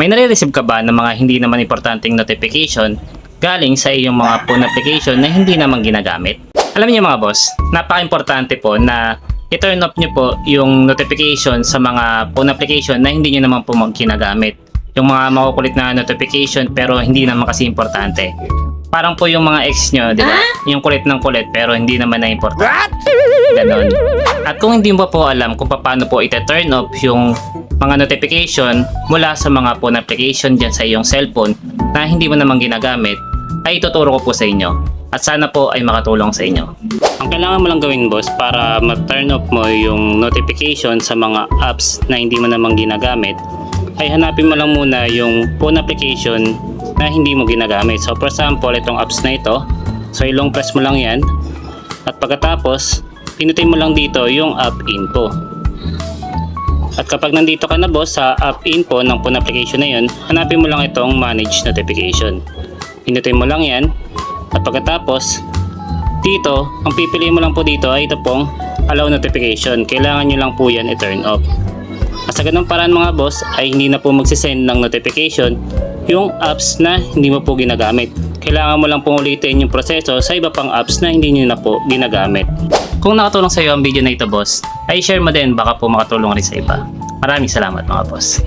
May nare-receive ka ba ng mga hindi naman importanteng notification galing sa iyong mga phone application na hindi naman ginagamit? Alam niyo mga boss, napaka-importante po na i-turn off niyo po yung notification sa mga phone application na hindi niyo naman po ginagamit. Yung mga makukulit na notification pero hindi naman kasi importante. Parang po yung mga ex nyo, di ba? Yung kulit ng kulit pero hindi naman na importante. Ganon. At kung hindi mo po alam kung paano po ita-turn off yung mga notification mula sa mga phone application dyan sa iyong cellphone na hindi mo naman ginagamit, ay ituturo ko po sa inyo. At sana po ay makatulong sa inyo. Ang kailangan mo lang gawin boss para ma-turn off mo yung notification sa mga apps na hindi mo naman ginagamit, ay hanapin mo lang muna yung phone application na hindi mo ginagamit. So for example, itong apps na ito, so ilong press mo lang yan at pagkatapos pinutin mo lang dito yung app info. At kapag nandito ka na boss sa app info ng phone application na yun, hanapin mo lang itong manage notification. Pinutin mo lang yan at pagkatapos dito, ang pipiliin mo lang po dito ay ito pong allow notification. Kailangan nyo lang po yan i-turn off. At sa ganung paraan mga boss ay hindi na po magsisend ng notification yung apps na hindi mo po ginagamit. Kailangan mo lang pong ulitin yung proseso sa iba pang apps na hindi nyo na po ginagamit. Kung nakatulong sa iyo ang video na ito boss, ay share mo din, baka po makatulong rin sa iba. Maraming salamat mga boss.